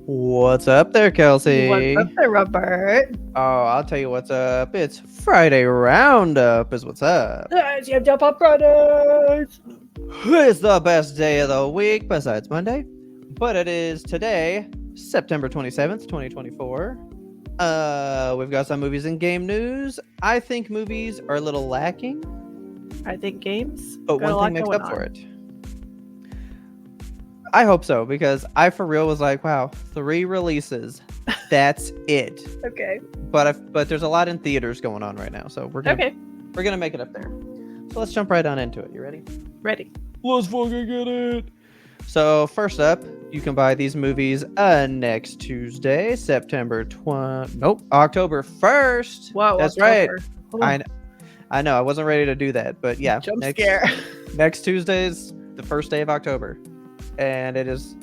What's up there, Kelsey? What's up there, Robert? Oh, I'll tell you what's up. It's Friday Roundup is what's up. YMBToAP Brothers. It's the best day of the week besides Monday, but it is today, September 27th, 2024. We've got some movies and game news. I think movies are a little lacking, I think games. but got a one lot thing makes going up for on. it. I hope so, because I for real was like, wow, 3 releases. That's it. Okay. But there's a lot in theaters going on right now, so we're gonna make it up there. So let's jump right on into it. You ready? Ready. Let's fucking get it. So first up, you can buy these movies next Tuesday, October 1st. Whoa. That's October. right. I know I wasn't ready to do that, but yeah, Jump scare. Next Tuesday is the first day of October, and it is.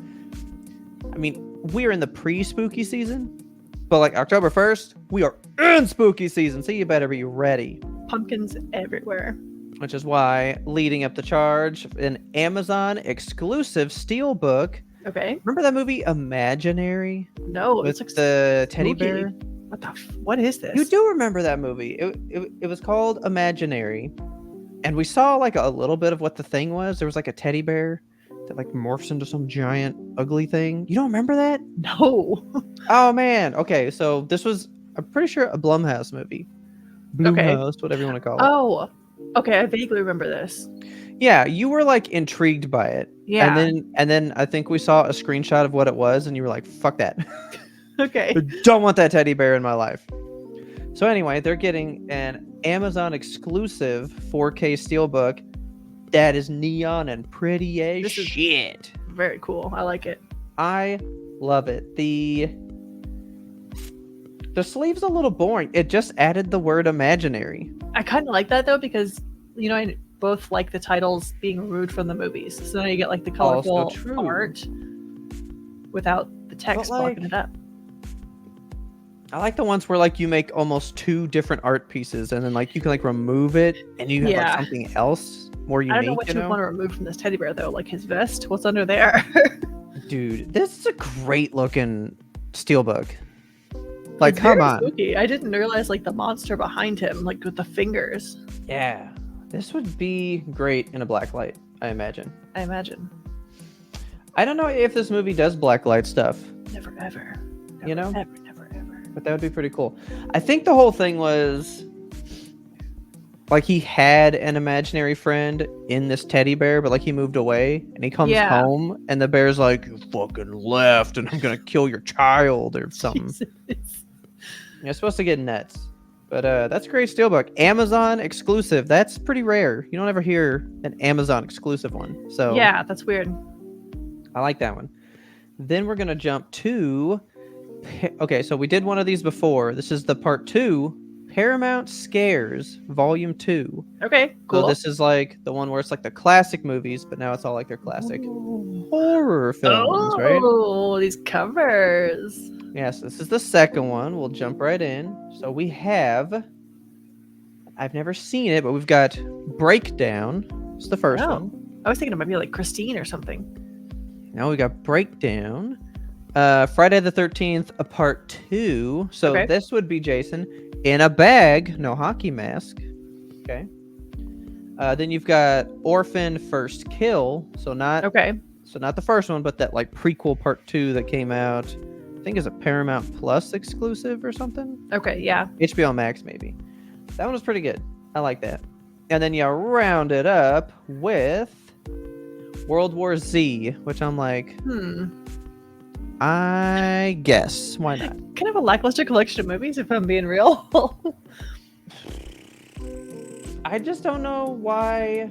I mean, we're in the pre-spooky season, but like October 1st, we are in spooky season, so you better be ready. Pumpkins everywhere. Which is why, leading up the charge, an Amazon exclusive steelbook. Okay. Remember that movie Imaginary? No, With it's like the teddy spooky. bear? What is this? You do remember that movie. It was called Imaginary. And we saw like a little bit of what the thing was. There was like a teddy bear that like morphs into some giant ugly thing. You don't remember that? No. Oh man. Okay, so this was, I'm pretty sure, a Blumhouse movie. Blumhouse, whatever you want to call it. Oh. Okay, I vaguely remember this. Yeah, you were like intrigued by it. Yeah. And then I think we saw a screenshot of what it was, and you were like, fuck that. Okay. I don't want that teddy bear in my life. So anyway, they're getting an Amazon exclusive 4K steelbook that is neon and pretty as shit. Very cool. I like it. I love it. The sleeve's a little boring. It just added the word imaginary. I kind of like that though because I both like the titles being removed from the movies, so now you get like the colorful art without the text blocking it up. I like the ones where like you make almost 2 different art pieces, and then like you can like remove it, and you have like something else more unique. I don't know what you want to remove from this teddy bear though, like his vest. What's under there? Dude, this is a great looking steelbook. Like, come on. Spooky. I didn't realize like the monster behind him, like with the fingers. Yeah, this would be great in a black light, I imagine. I don't know if this movie does black light stuff. Never ever. Never ever. But that would be pretty cool. I think the whole thing was like he had an imaginary friend in this teddy bear, but like he moved away, and he comes home, and the bear's like, "You fucking left, and I'm gonna kill your child," or something. It's supposed to get nuts. But that's a great steelbook. Amazon exclusive. That's pretty rare. You don't ever hear an Amazon exclusive one. So yeah, that's weird. I like that one. Then we're gonna jump to. Okay, so we did one of these before. This is the part 2, Paramount Scares, Volume 2. Okay, cool. So this is like the one where it's like the classic movies, but now it's all like their classic horror films, right? Oh, these covers. Yes, this is the second one. We'll jump right in. So we have, I've never seen it, but we've got Breakdown. It's the first one. I was thinking it might be like Christine or something. Now we got Breakdown. Friday the 13th, a part 2. So this would be Jason in a bag, no hockey mask. Okay. Then you've got Orphan First Kill. So not the first one, but that like prequel part 2 that came out. I think is a Paramount Plus exclusive or something. Okay, yeah. HBO Max maybe. That one was pretty good. I like that. And then you round it up with World War Z, which I'm like, I guess. Why not? Kind of a lackluster collection of movies, if I'm being real. I just don't know why.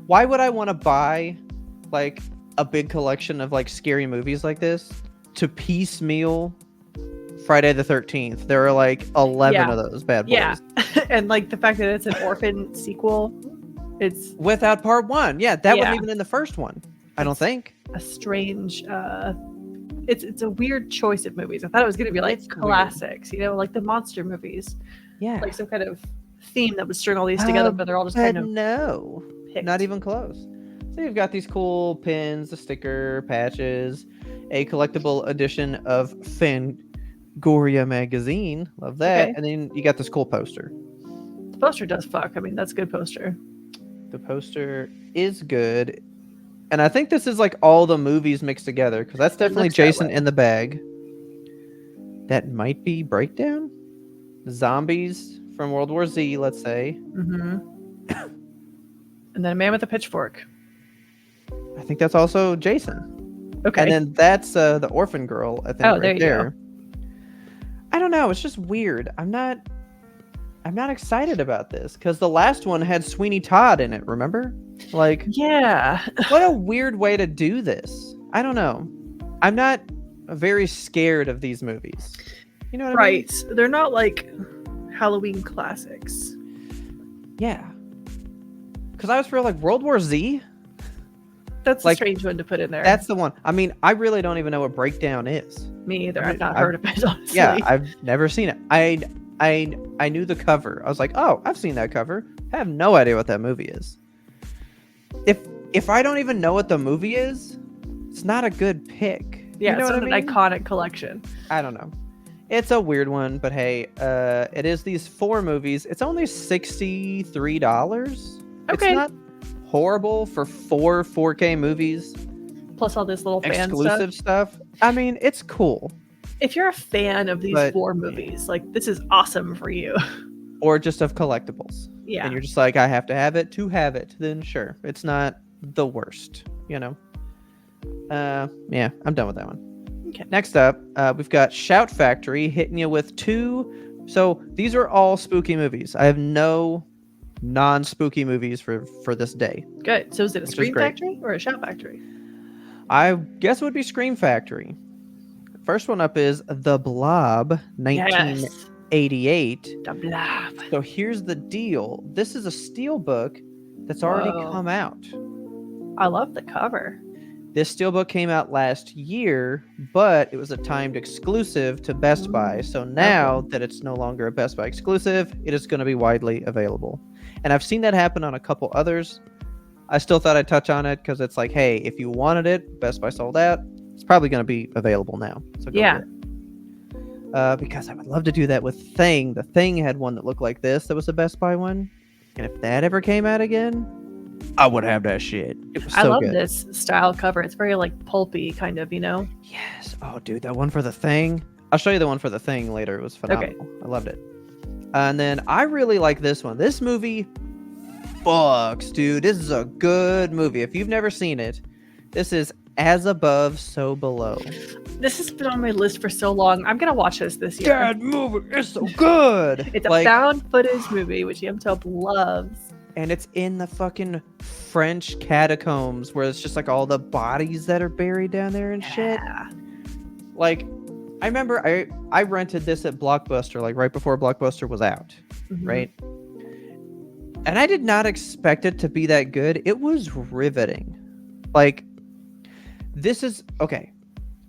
Why would I want to buy like a big collection of like scary movies like this to piecemeal Friday the 13th? There are like 11 of those bad boys. Yeah. And like the fact that it's an orphan sequel, it's without part 1. Yeah, that wasn't even in the first one. I don't think. A strange it's a weird choice of movies. I thought it was gonna be like classics, like the monster movies. Yeah. Like some kind of theme that would string all these together, but they're all just kind of not even close. So you've got these cool pins, a sticker, patches, a collectible edition of Fangoria magazine. Love that. Okay. And then you got this cool poster. The poster does fuck. I mean, that's a good poster. The poster is good. And I think this is like all the movies mixed together, because that's definitely Jason in the bag. That might be Breakdown? Zombies from World War Z, let's say. Mm-hmm. And then a man with a pitchfork. I think that's also Jason. Okay. And then that's the orphan girl, I think. Oh, there you go. I don't know. It's just weird. I'm not excited about this because the last one had Sweeney Todd in it. Remember? Like, yeah. What a weird way to do this. I don't know. I'm not very scared of these movies. You know what I mean? Right. They're not like Halloween classics. Yeah. Because I was for like World War Z. That's like, a strange one to put in there. That's the one. I mean, I really don't even know what Breakdown is. Me either. I've not heard of it, honestly. Yeah, I've never seen it. I knew the cover. I was like, oh, I've seen that cover. I have no idea what that movie is. If I don't even know what the movie is, it's not a good pick. Yeah, you know it's what an iconic collection. I don't know. It's a weird one, but hey, it is these 4 movies. It's only $63. Okay. It's not horrible for 4 4K movies. Plus all this little fan exclusive stuff. I mean, it's cool. If you're a fan of these 4 movies, like, this is awesome for you. Or just of collectibles. Yeah. And you're just like, I have to have it to have it. Then sure. It's not the worst, you know? Yeah, I'm done with that one. Okay. Next up, we've got Shout Factory hitting you with 2. So these are all spooky movies. I have no non-spooky movies for this day. Good. So is it a Scream Factory or a Shout Factory? I guess it would be Scream Factory. First one up is The Blob, 1988. Yes. The Blob. So here's the deal. This is a steelbook that's already come out. I love the cover. This steelbook came out last year, but it was a timed exclusive to Best Buy. So now that it's no longer a Best Buy exclusive, it is going to be widely available. And I've seen that happen on a couple others. I still thought I'd touch on it because it's like, hey, if you wanted it, Best Buy sold out. It's probably going to be available now. So go get it. Because I would love to do that with Thing. The Thing had one that looked like this that was a Best Buy one. And if that ever came out again, I would have that shit. It was so I love good. this style cover. It's very like pulpy kind of, you know? Yes. Oh, dude, that one for The Thing. I'll show you the one for The Thing later. It was phenomenal. Okay. I loved it. And then I really like this one. This movie fucks, dude. This is a good movie. If you've never seen it, this is As Above, So Below. This has been on my list for so long. I'm going to watch this year. That movie is so good. It's a found footage movie, which YMBToAP loves. And it's in the fucking French catacombs where it's just like all the bodies that are buried down there and shit. Like, I remember I rented this at Blockbuster, like right before Blockbuster was out, right? And I did not expect it to be that good. It was riveting. Like, this is, okay.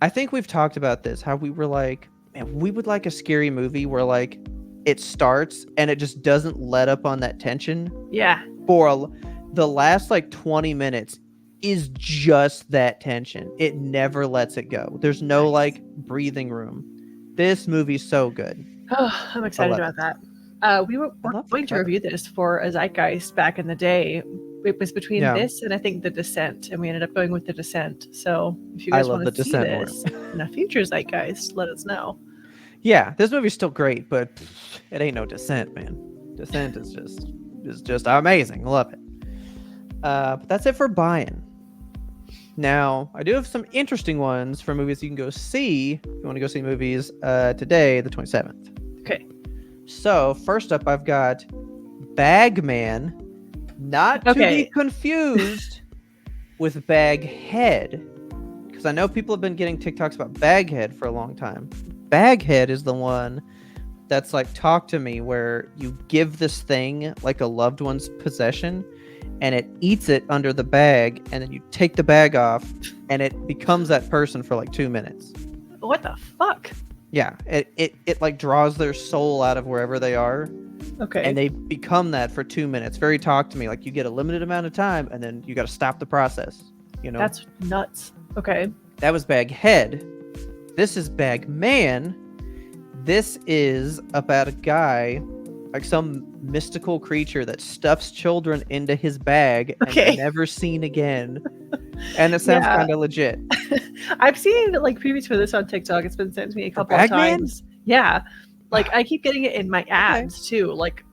I think we've talked about this, how we were like, man, we would like a scary movie where like it starts and it just doesn't let up on that tension. Yeah. For the last like 20 minutes is just that tension. It never lets it go. There's no like breathing room. This movie's so good. Oh, I'm excited about that. We were going to review this for a Zeitgeist back in the day. It was between this and I think The Descent, and we ended up going with The Descent. So if you guys want to see this in a future Zeitgeist, let us know. Yeah, this movie's still great, but it ain't no Descent, man. Descent is just amazing. Love it. But that's it for buying. Now, I do have some interesting ones for movies you can go see if you want to go see movies today, the 27th. Okay. So, first up, I've got Bagman, not to be confused with Baghead, because I know people have been getting TikToks about Baghead for a long time. Baghead is the one that's like Talk to Me, where you give this thing like a loved one's possession, and it eats it under the bag, and then you take the bag off, and it becomes that person for like 2 minutes. What the fuck? Yeah, it like draws their soul out of wherever they are. Okay. And they become that for 2 minutes. Very talk to me. Like, you get a limited amount of time, and then you got to stop the process. You know? That's nuts. Okay. That was Baghead. This is Bagman. This is about a guy, like some mystical creature that stuffs children into his bag and never seen again. And it sounds kind of legit. I've seen like previews for this on TikTok. It's been sent to me a couple of times. Yeah. Like I keep getting it in my ads too. Like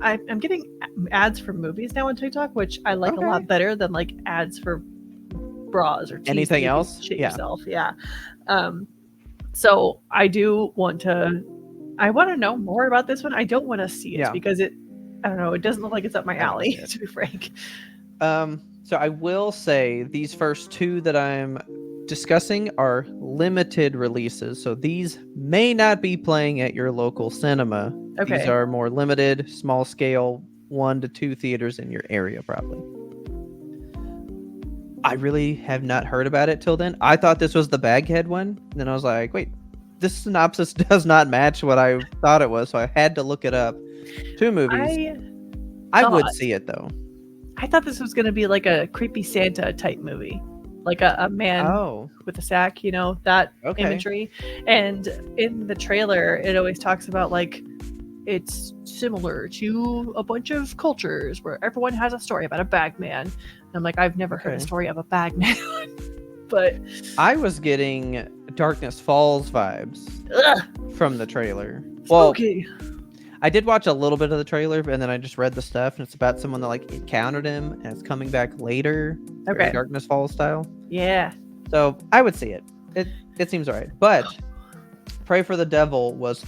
I'm getting ads for movies now on TikTok, which I like a lot better than like ads for bras or anything else. Shit yourself. Yeah. So I do want to. I want to know more about this one. I don't want to see it because I don't know. It doesn't look like it's up my alley, to be frank. So I will say these first two that I'm discussing are limited releases. So these may not be playing at your local cinema. Okay. These are more limited, small scale, 1 to 2 theaters in your area, probably. I really have not heard about it till then. I thought this was the Baghead one. And then I was like, wait, this synopsis does not match what I thought it was. So I had to look it up. 2 movies. I would see it, though. I thought this was going to be like a creepy Santa type movie. Like a man with a sack, you know, that imagery. And in the trailer, it always talks about like it's similar to a bunch of cultures where everyone has a story about a bagman. And I'm like, I've never heard a story of a bagman. But I was getting Darkness Falls vibes from the trailer. Spooky. Well, I did watch a little bit of the trailer, and then I just read the stuff, and it's about someone that like encountered him, and it's coming back later. Okay. Darkness Falls style. Yeah. So I would see it. It seems alright. But Pray for the Devil was,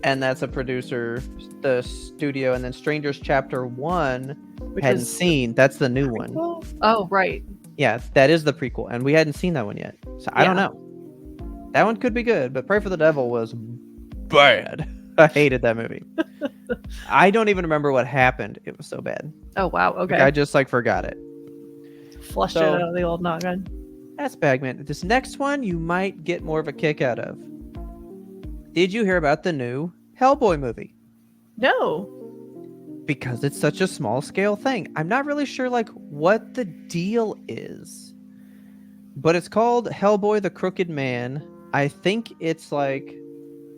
and that's a producer, the studio, and then Strangers Chapter 1 hadn't seen. That's the new one. Oh, right. Yeah, that is the prequel, and we hadn't seen that one yet. So I don't know. That one could be good, but Pray for the Devil was bad. I hated that movie. I don't even remember what happened. It was so bad. Oh, wow. Okay. Like, I just like forgot it. Flushed it out of the old noggin. That's Bagman. This next one you might get more of a kick out of. Did you hear about the new Hellboy movie? No. Because it's such a small scale thing. I'm not really sure like what the deal is. But it's called Hellboy the Crooked Man. I think it's like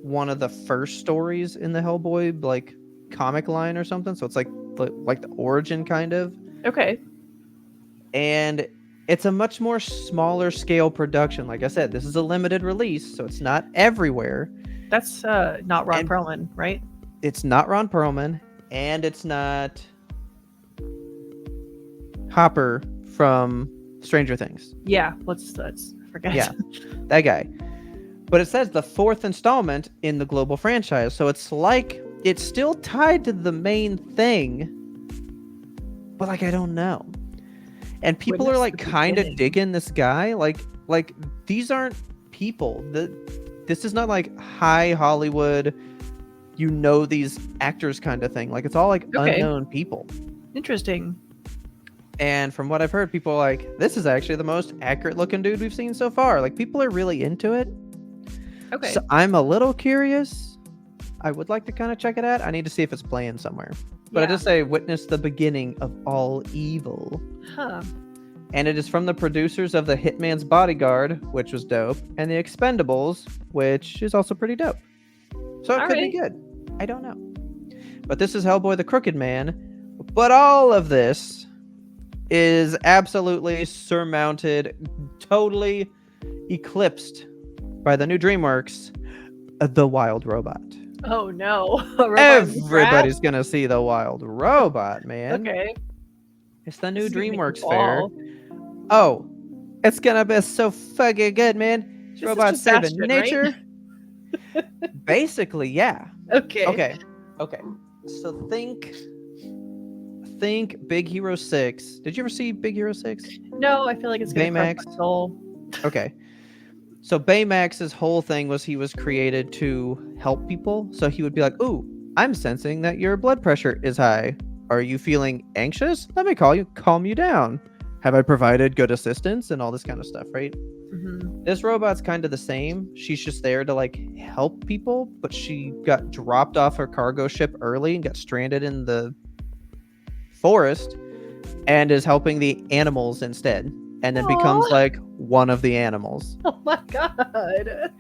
one of the first stories in the Hellboy like comic line or something, so it's like the origin kind of. Okay. And it's a much more smaller scale production. Like I said, this is a limited release, so it's not everywhere. That's not Ron Perlman, right? It's not Ron Perlman, and it's not Hopper from Stranger Things. Yeah, let's forget. Yeah, that guy. But it says the 4th installment in the global franchise. So it's like it's still tied to the main thing. But like I don't know. And people are like kind of digging this guy. Like these aren't people. This is not like high Hollywood, you know, these actors kind of thing. Like it's all like unknown people. Interesting. And from what I've heard, people are like, this is actually the most accurate looking dude we've seen so far. Like people are really into it. Okay. So I'm a little curious. I would like to kind of check it out. I need to see if it's playing somewhere. But I just say witness the beginning of all evil. Huh. And it is from the producers of The Hitman's Bodyguard, which was dope, and The Expendables, which is also pretty dope. So it could be good. I don't know. But this is Hellboy the Crooked Man. But all of this is absolutely surmounted, totally eclipsed by the new DreamWorks, The Wild Robot. Oh no. Everybody's going to see The Wild Robot, man. Okay. It's the new DreamWorks fair. Oh, it's going to be so fucking good, man. Robots saving nature. Right? Basically, yeah. Okay. So think Big Hero 6. Did you ever see Big Hero 6? No, I feel like it's going to crush my soul. Okay. So Baymax's whole thing was he was created to help people. So he would be like, ooh, I'm sensing that your blood pressure is high. Are you feeling anxious? Let me calm you down. have I provided good assistance and all this kind of stuff, right? Mm-hmm. This robot's kind of the same. She's just there to like help people, but she got dropped off her cargo ship early and got stranded in the forest and is helping the animals instead, and then becomes like one of the animals. Oh my god.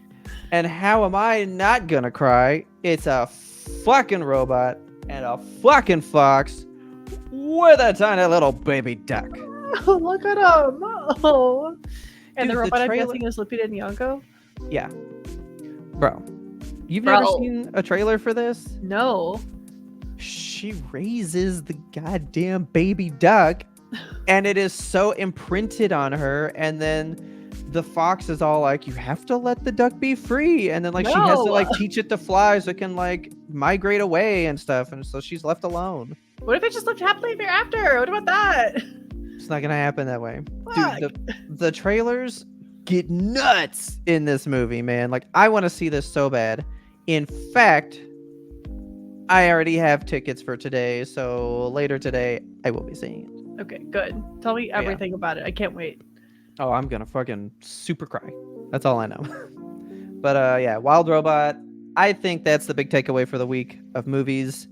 And how am I not gonna cry? It's a fucking robot and a fucking fox with a tiny little baby duck. Oh, look at him. Oh. And dude, the robot I'm guessing is Lupita Nyong'o? Yeah. Bro. You've never seen a trailer for this? No. She raises the goddamn baby duck and it is so imprinted on her, and then the fox is all like, you have to let the duck be free, and then like she has to like teach it to fly so it can like migrate away and stuff, and so she's left alone. What if it just lived happily ever after? What about that? It's not gonna happen that way. Fuck. Dude, the trailers get nuts in this movie, man. Like, I want to see this so bad. In fact, I already have tickets for today, so later today I will be seeing it. Okay, good. Tell me everything about it. I can't wait. Oh, I'm gonna fucking super cry. That's all I know. But yeah, Wild Robot. I think that's the big takeaway for the week of movies.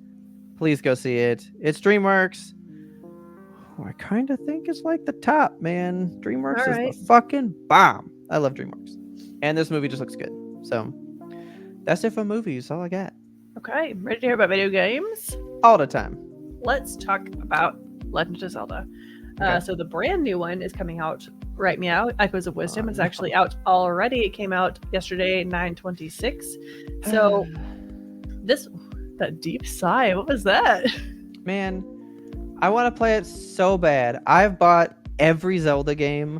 Please go see it. It's DreamWorks. Who I kind of think is like the top, man. DreamWorks is the fucking bomb. I love DreamWorks. And this movie just looks good. So that's it for movies. All I got. Okay, ready to hear about video games? All the time. Let's talk about Legend of Zelda. Okay. So the brand new one is coming out right meow. Echoes of Wisdom is actually out already. It came out yesterday, 9/26. So that deep sigh, what was that? Man, I want to play it so bad. I've bought every Zelda game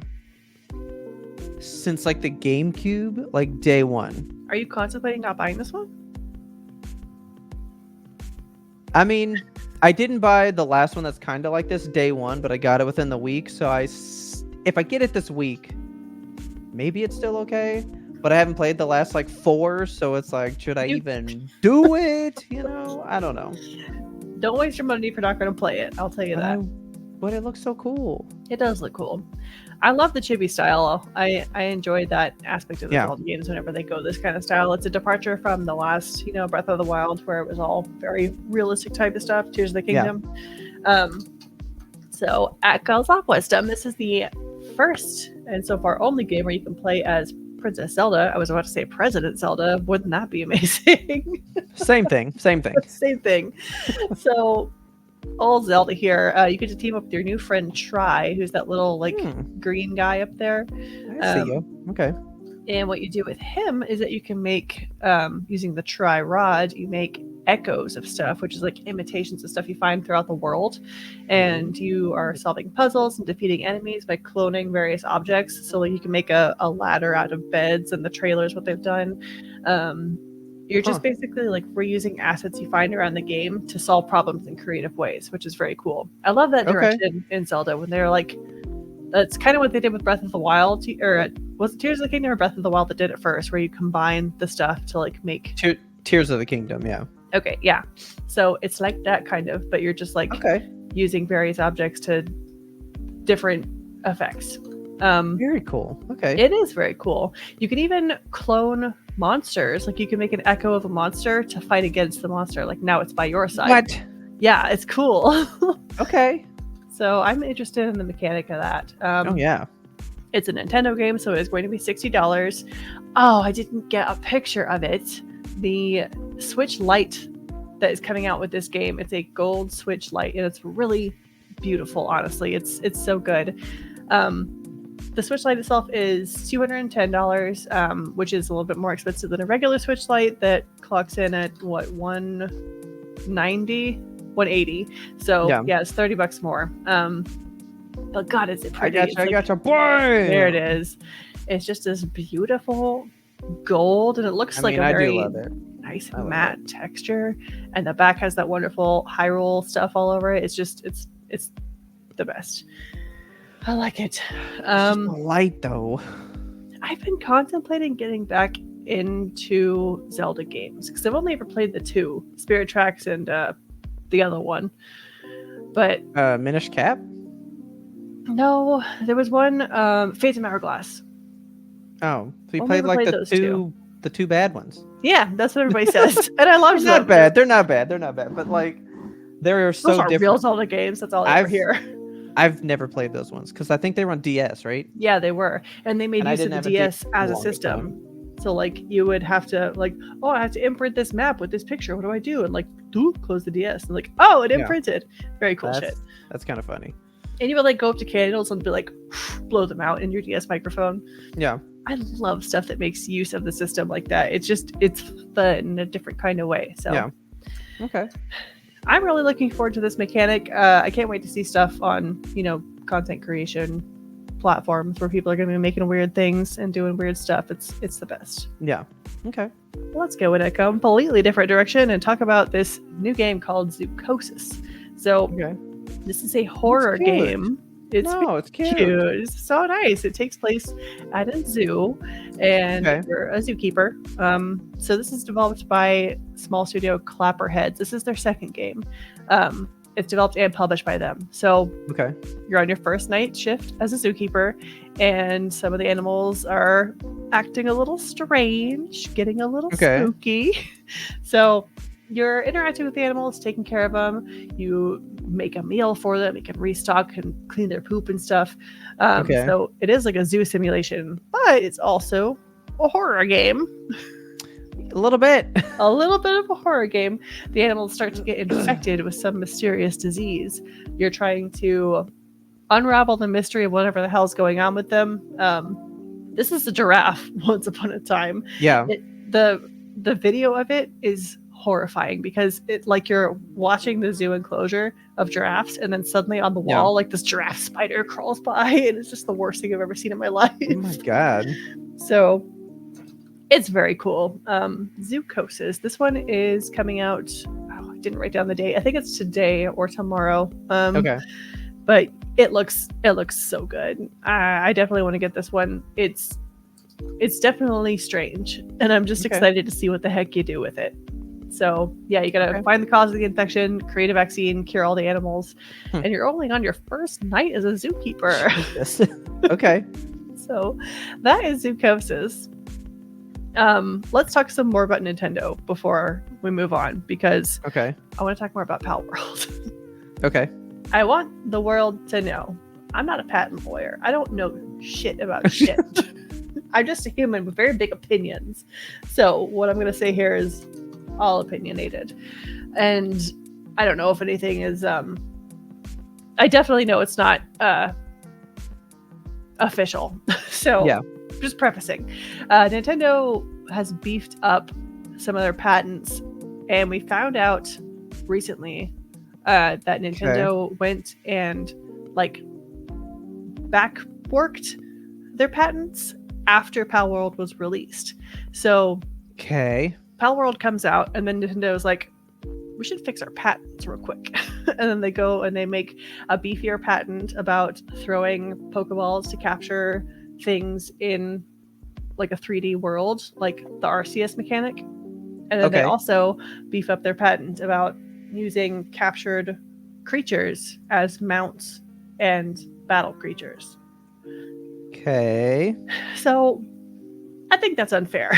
since like the GameCube, like day one. Are you contemplating not buying this one? I mean, I didn't buy the last one that's kind of like this day one, but I got it within the week. So if I get it this week, maybe it's still okay. But I haven't played the last like 4, so it's like, should I even do it? You know, I don't know. Don't waste your money if you're not going to play it. I'll tell you that. But it looks so cool. It does look cool. I love the chibi style. I enjoy that aspect of the Zelda games whenever they go this kind of style. It's a departure from the last, Breath of the Wild, where it was all very realistic type of stuff. Tears of the Kingdom. Yeah. So Echoes of Wisdom, this is the first and so far only game where you can play as Princess Zelda. I was about to say President Zelda. Wouldn't that be amazing? Same thing. Same thing. So old Zelda here, you get to team up with your new friend Tri, who's that little green guy up there. I see you. Okay. And what you do with him is that you can make, using the Tri rod, you make echoes of stuff, which is like imitations of stuff you find throughout the world. And you are solving puzzles and defeating enemies by cloning various objects. So like you can make a ladder out of beds, and the trailer is what they've done. You're just basically like reusing assets you find around the game to solve problems in creative ways, which is very cool. I love that direction in Zelda when they're like, that's kind of what they did with Breath of the Wild, or was it Tears of the Kingdom or Breath of the Wild that did it first, where you combine the stuff to like make Tears of the Kingdom, yeah. Okay, yeah. So it's like that kind of, but you're just like using various objects to different effects. Very cool. Okay. It is very cool. You can even clone monsters. Like you can make an echo of a monster to fight against the monster. Like now it's by your side. What? Yeah, it's cool. Okay. So I'm interested in the mechanic of that. Oh yeah. It's a Nintendo game, so it is going to be $60. Oh, I didn't get a picture of it. The Switch Lite that is coming out with this game, it's a gold Switch Lite, and it's really beautiful. Honestly, it's so good. The Switch Lite itself is $210, which is a little bit more expensive than a regular Switch Lite that clocks in at what, $190, $180. So yeah, it's $30 more. But God, is it pretty? I got you, boy. There it is. It's just this beautiful gold, and it looks like a very nice matte texture. And the back has that wonderful Hyrule stuff all over it. It's just it's the best. I like it. Light though. I've been contemplating getting back into Zelda games because I've only ever played the 2, Spirit Tracks and the other one. But Minish Cap? No, there was one, Phantom Hourglass. Oh, so you played like the two bad ones. Yeah, that's what everybody says, and I love them. Not bad. They're not bad. But like, they're so those are different. Real Zelda games. That's all I ever hear. I've never played those ones because I think they were on DS, right? Yeah, they were, and they made use of the DS as a system. So like, you would have to like, oh, I have to imprint this map with this picture. What do I do? And like, close the DS, and like, oh, it imprinted. Very cool shit. That's kind of funny. And you would like go up to candles and be like, blow them out in your DS microphone. Yeah. I love stuff that makes use of the system like that. It's fun in a different kind of way. So yeah. Okay. I'm really looking forward to this mechanic. I can't wait to see stuff on, content creation platforms where people are going to be making weird things and doing weird stuff. It's the best. Yeah. Okay. Let's go in a completely different direction and talk about this new called Zoocosis. So this is a horror game. It's cute. It's so nice. It takes place at a zoo, and you're a zookeeper. So this is developed by small studio Clapperheads. This is their second game. It's developed and published by them. So you're on your first night shift as a zookeeper, and some of the animals are acting a little strange, getting a little spooky. So you're interacting with the animals, taking care of them. You make a meal for them. You can restock and clean their poop and stuff. So it is like a zoo simulation, but it's also a horror game. A little bit of a horror game. The animals start to get infected with some mysterious disease. You're trying to unravel the mystery of whatever the hell's going on with them. This is a giraffe once upon a time. Yeah. The video of it is horrifying because it's like you're watching the zoo enclosure of giraffes, and then suddenly on the wall, like this giraffe spider crawls by, and it's just the worst thing I've ever seen in my life. Oh my god. So it's very cool. Zoocosis. This one is coming out. I didn't write down the date. I think it's today or tomorrow. But it looks so good. I definitely want to get this one. It's definitely strange, and I'm just excited to see what the heck you do with it. So yeah, you gotta find the cause of the infection, create a vaccine, cure all the animals, and you're only on your first night as a zookeeper. Okay. So that is Zoocosis. Let's talk some more about Nintendo before we move on, because I want to talk more about Pal World. Okay. I want the world to know I'm not a patent lawyer. I don't know shit about shit. I'm just a human with very big opinions. So what I'm going to say here is all opinionated. And I don't know if anything is... I definitely know it's not official. So just prefacing. Nintendo has beefed up some of their patents, and we found out recently that Nintendo went and back worked their patents after Pal World was released. So Pal World comes out, and then Nintendo is like, we should fix our patents real quick. And then they go and they make a beefier patent about throwing Pokeballs to capture things in like a 3D world, like the RCS mechanic. And then they also beef up their patent about using captured creatures as mounts and battle creatures. So I think that's unfair.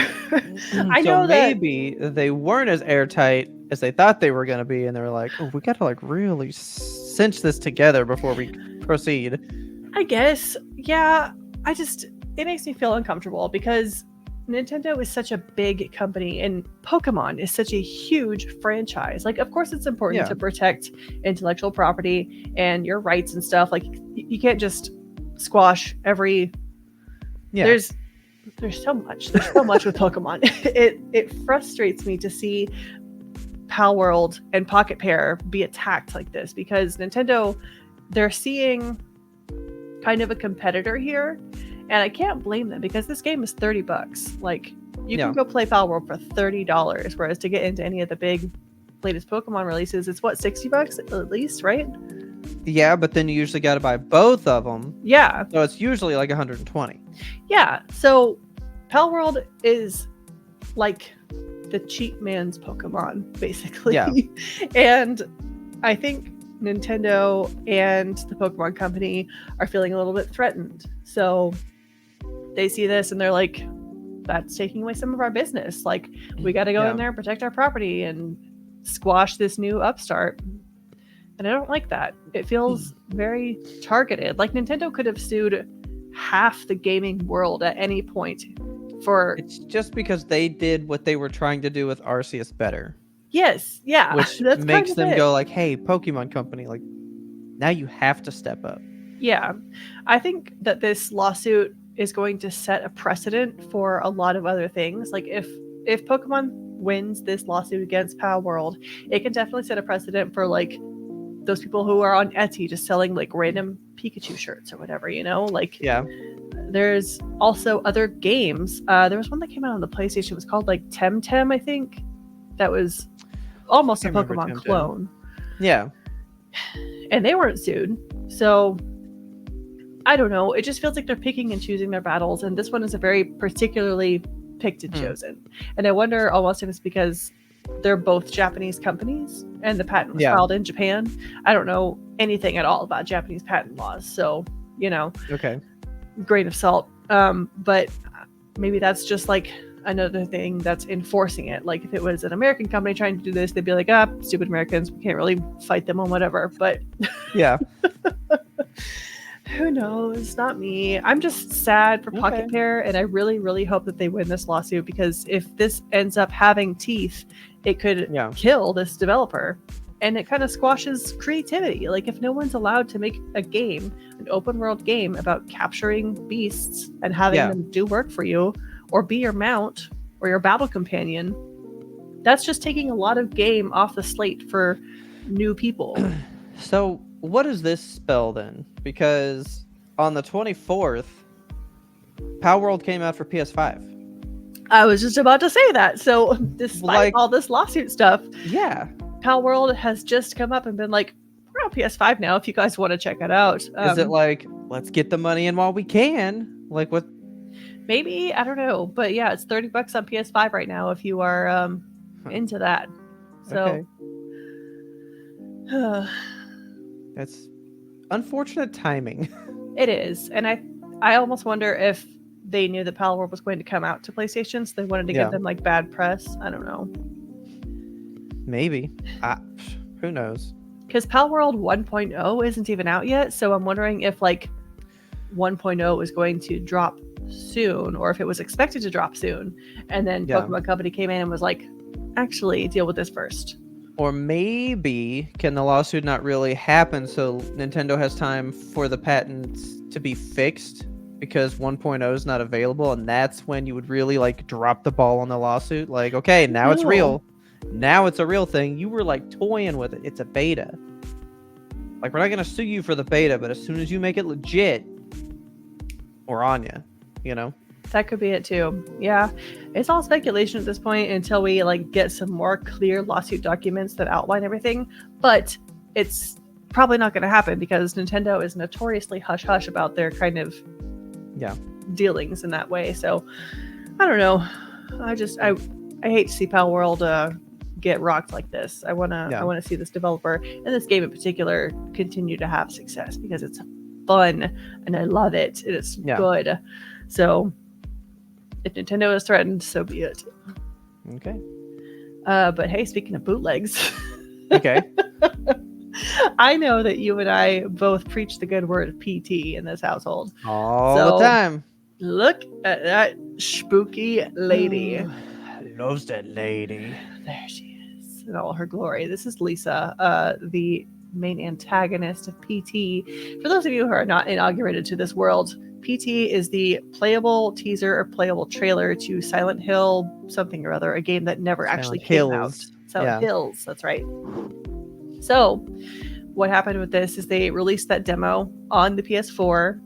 I know that maybe they weren't as airtight as they thought they were going to be, and they were like, oh, we got to really cinch this together before we proceed. I guess. Yeah. It makes me feel uncomfortable because Nintendo is such a big company, and Pokemon is such a huge franchise. Of course it's important to protect intellectual property and your rights and stuff. You can't just squash every... There's so much. There's so much with Pokemon. It frustrates me to see Pal World and Pocket Pair be attacked like this, because Nintendo, they're seeing kind of a competitor here, and I can't blame them, because this game is $30. You can go play Pal World for $30, whereas to get into any of the big latest Pokemon releases, it's what, $60 at least, right? Yeah, but then you usually got to buy both of them. Yeah. So it's usually like $120. Yeah. So Pal World is like the cheap man's Pokemon, basically. Yeah. And I think Nintendo and the Pokemon Company are feeling a little bit threatened. So they see this and they're like, that's taking away some of our business. Like, we got to go in there and protect our property and squash this new upstart. And I don't like that. It feels very targeted. Like, Nintendo could have sued half the gaming world at any point for... It's just because they did what they were trying to do with Arceus better. Yes, yeah. Which makes them go like, hey, Pokemon Company, like, now you have to step up. Yeah. I think that this lawsuit is going to set a precedent for a lot of other things. Like, if Pokemon wins this lawsuit against Pow World, it can definitely set a precedent for, like, those people who are on Etsy just selling, like, random Pikachu shirts or whatever, you know? Like, yeah. There's also other games. There was one that came out on the PlayStation. It was called, like, Temtem, I think. That was almost a Pokemon clone. Yeah. And they weren't sued. So... I don't know. It just feels like they're picking and choosing their battles, and this one is a very particularly picked and chosen. And I wonder almost if it's because they're both Japanese companies and the patent was filed in Japan. I don't know anything at all about Japanese patent laws, so, you know, grain of salt. But maybe that's just like another thing that's enforcing it. Like, if it was an American company trying to do this, they'd be like, stupid Americans, we can't really fight them on whatever. But yeah. Who knows? Not me. I'm just sad for Pocket Pair, and I really, really hope that they win this lawsuit, because if this ends up having teeth, it could kill this developer, and it kind of squashes creativity. Like, if no one's allowed to make a game, an open world game about capturing beasts and having them do work for you, or be your mount or your battle companion, that's just taking a lot of game off the slate for new people. So what does this spell then? Because on the 24th, Pow World came out for PS5. I was just about to say that. So despite all this lawsuit stuff, Pow World has just come up and been like, we're on PS5 now if you guys want to check it out. Is it like, let's get the money in while we can? Like, what? Maybe, I don't know. But yeah, it's $30 on PS5 right now if you are into that. So that's unfortunate timing. It is. And I almost wonder if they knew that Pow World was going to come out to PlayStation, so they wanted to give them like bad press. I don't know. Maybe. Who knows? Because Pow World 1.0 isn't even out yet, so I'm wondering if like 1.0 is going to drop soon, or if it was expected to drop soon, and then Pokemon Company came in and was like, actually, deal with this first. Or maybe can the lawsuit not really happen so Nintendo has time for the patents to be fixed because 1.0 is not available, and that's when you would really like drop the ball on the lawsuit? Like, okay, now it's real. Now it's a real thing. You were like toying with it. It's a beta. Like, we're not going to sue you for the beta, but as soon as you make it legit, we're on you, you know? That could be it too. Yeah. It's all speculation at this point until we like get some more clear lawsuit documents that outline everything. But it's probably not going to happen because Nintendo is notoriously hush-hush about their kind of dealings in that way. So I don't know. I hate to see Pow World get rocked like this. I want to see this developer and this game in particular continue to have success because it's fun and I love it. It is good. So if Nintendo is threatened, so be it. Okay. But hey, speaking of bootlegs. Okay. I know that you and I both preach the good word of PT in this household. All the time. Look at that spooky lady. Loves that lady. There she is in all her glory. This is Lisa, the main antagonist of PT. For those of you who are not inaugurated to this world, PT is the playable teaser or playable trailer to Silent Hill something or other, a game that never actually came out. Silent Hills, that's right. So what happened with this is they released that demo on the PS4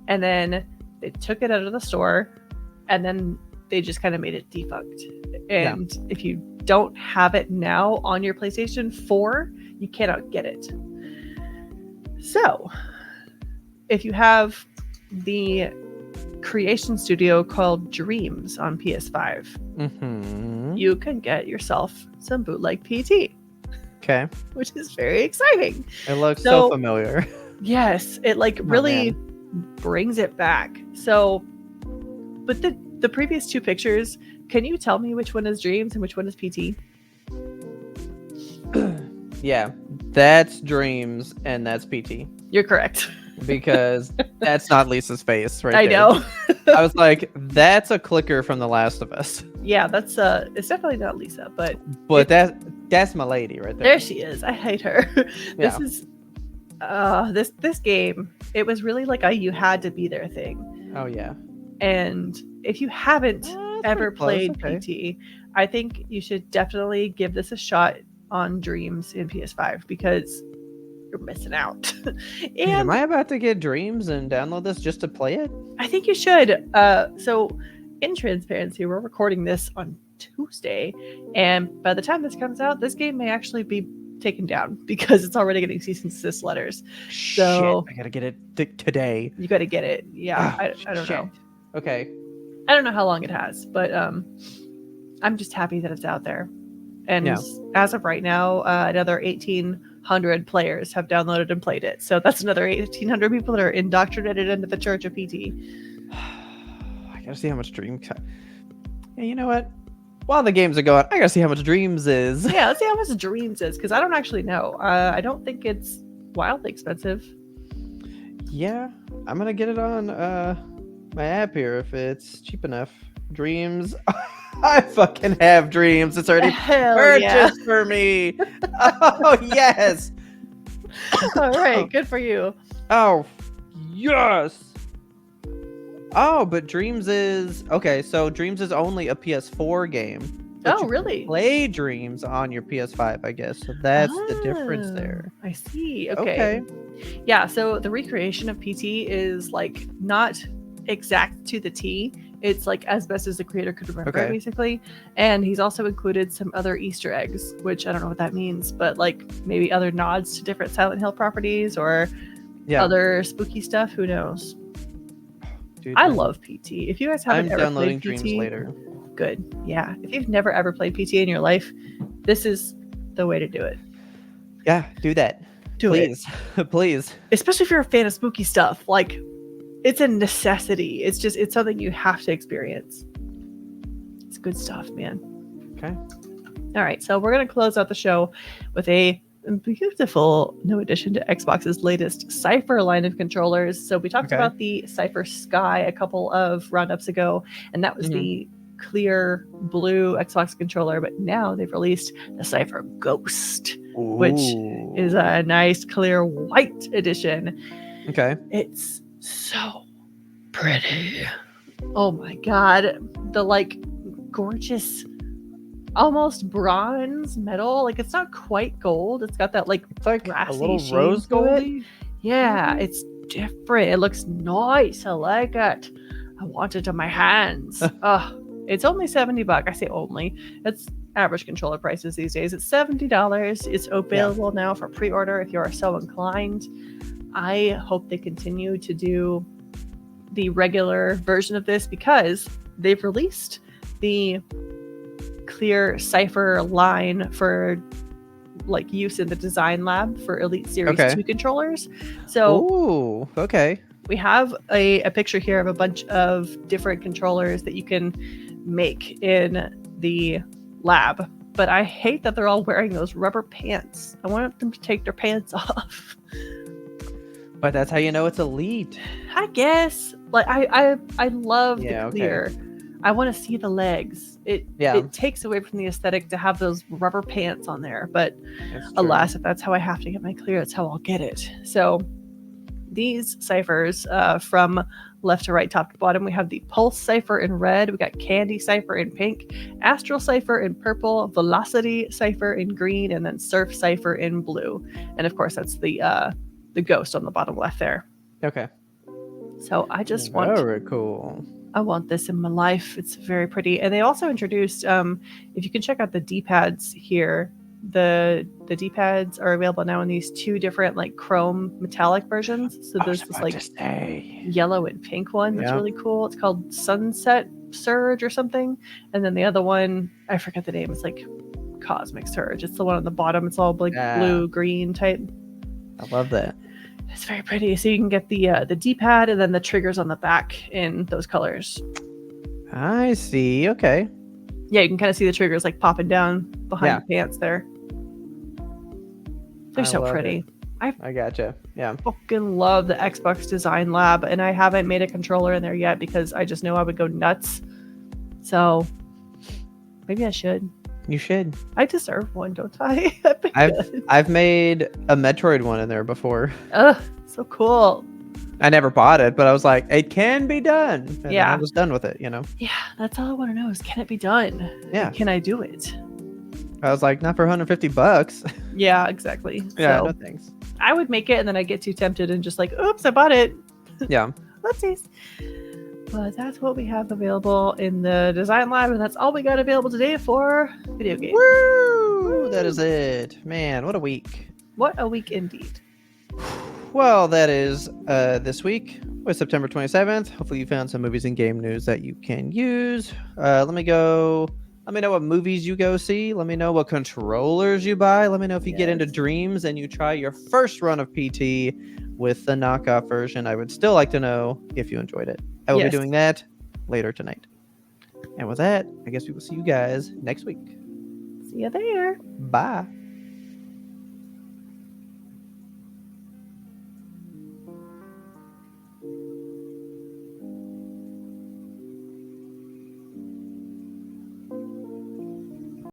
and then they took it out of the store and then they just kind of made it defunct. And if you don't have it now on your PlayStation 4, you cannot get it. So if you have the creation studio called Dreams on PS5, you can get yourself some bootleg PT. Okay. Which is very exciting. It looks so familiar. Yes, it really brings it back. So, but the previous two pictures, can you tell me which one is Dreams and which one is PT? Yeah, that's Dreams and that's PT. You're correct. Because that's not Lisa's face right there. I know. I was like, that's a clicker from The Last of Us. Yeah, that's it's definitely not Lisa, but that's my lady right there. There she is. I hate her. This is this game, it was really like a you had to be there thing. Oh yeah. And if you haven't ever played PT, I think you should definitely give this a shot on Dreams in PS5 because you're missing out. And am I about to get Dreams and download this just to play it? I think you should. So in transparency, we're recording this on Tuesday, and by the time this comes out, this game may actually be taken down because it's already getting cease and desist letters. So I gotta get it today. You gotta get it. Yeah, I don't know. Okay. I don't know how long it has, but I'm just happy that it's out there. And as of right now, another 1,800 players have downloaded and played it. So that's another 1,800 people that are indoctrinated into the Church of PT. I gotta see how much Dreams. Yeah, you know what? While the games are going, I gotta see how much Dreams is. Yeah, let's see how much Dreams is, because I don't actually know. I don't think it's wildly expensive. Yeah, I'm gonna get it on my app here if it's cheap enough. Dreams. I fucking have Dreams. It's already purchased for me. Oh, yes. All right. Good for you. Oh, yes. Oh, but Dreams is... Okay, so Dreams is only a PS4 game. Oh, really? Play Dreams on your PS5, I guess. So that's the difference there. I see. Okay. Yeah, so the recreation of PT is like not exact to the T. It's like as best as the creator could remember, basically. And he's also included some other Easter eggs, which I don't know what that means, but like maybe other nods to different Silent Hill properties or other spooky stuff. Who knows? Dude, I love PT. If you guys haven't ever played PT, Dreams later. Good. Yeah. If you've never ever played PT in your life, this is the way to do it. Yeah, do that. Please. Please. Especially if you're a fan of spooky stuff. Like, it's a necessity. It's something you have to experience. It's good stuff, man. Okay. All right. So we're going to close out the show with a beautiful new addition to Xbox's latest Cypher line of controllers. So we talked about the Cypher Sky a couple of roundups ago, and that was the clear blue Xbox controller, but now they've released the Cypher Ghost, which is a nice clear white edition. Okay. It's so pretty. Oh my god. The like gorgeous almost bronze metal. Like it's not quite gold. It's got that like a little rose goldy. Yeah, it's different. It looks nice. I like it. I want it in my hands. It's only $70. I say only. It's average controller prices these days. It's $70. It's available now for pre-order if you are so inclined. I hope they continue to do the regular version of this because they've released the clear Cypher line for like use in the design lab for Elite Series 2 controllers. So we have a picture here of a bunch of different controllers that you can make in the lab, but I hate that they're all wearing those rubber pants. I want them to take their pants off. But that's how you know it's Elite, I guess. Like I love the clear. I want to see the legs. It takes away from the aesthetic to have those rubber pants on there, but alas, if that's how I have to get my clear, that's how I'll get it. So these ciphers from left to right, top to bottom, we have the Pulse Cypher in red, we got Candy Cypher in pink, Astral Cypher in purple, Velocity Cypher in green, and then Surf Cypher in blue. And of course, that's the ghost on the bottom left there. Okay. So I just want... Very cool. I want this in my life. It's very pretty. And they also introduced, if you can check out the D-pads here, the D-pads are available now in these two different like chrome metallic versions. So there's this like yellow and pink one that's really cool. It's called Sunset Surge or something. And then the other one, I forget the name. It's like Cosmic Surge. It's the one on the bottom. It's all like blue, green type. I love that. It's very pretty. So you can get the D-pad and then the triggers on the back in those colors. I see. Okay. Yeah, you can kind of see the triggers like popping down behind the pants there. They're so pretty. I gotcha. Yeah. Fucking love the Xbox Design Lab, and I haven't made a controller in there yet because I just know I would go nuts. So maybe I should. You should. I deserve one, don't I? I've made a Metroid one in there before. Ugh, so cool. I never bought it, but I was like, it can be done. And yeah. I was done with it, you know? Yeah, that's all I want to know is, can it be done? Yeah. Can I do it? I was like, not for $150. Yeah, exactly. Yeah, so, no thanks. I would make it and then I get too tempted and just like, oops, I bought it. Yeah. Whoopsies. But that's what we have available in the Design Lab, and that's all we got available today for video games. Woo! That is it. Man, what a week. What a week indeed. Well, that is this week was September 27th. Hopefully you found some movies and game news that you can use. Let me know what movies you go see. Let me know what controllers you buy. Let me know if you get into Dreams and you try your first run of PT with the knockoff version. I would still like to know if you enjoyed it. I will be doing that later tonight. And with that, I guess we will see you guys next week. See you there. Bye.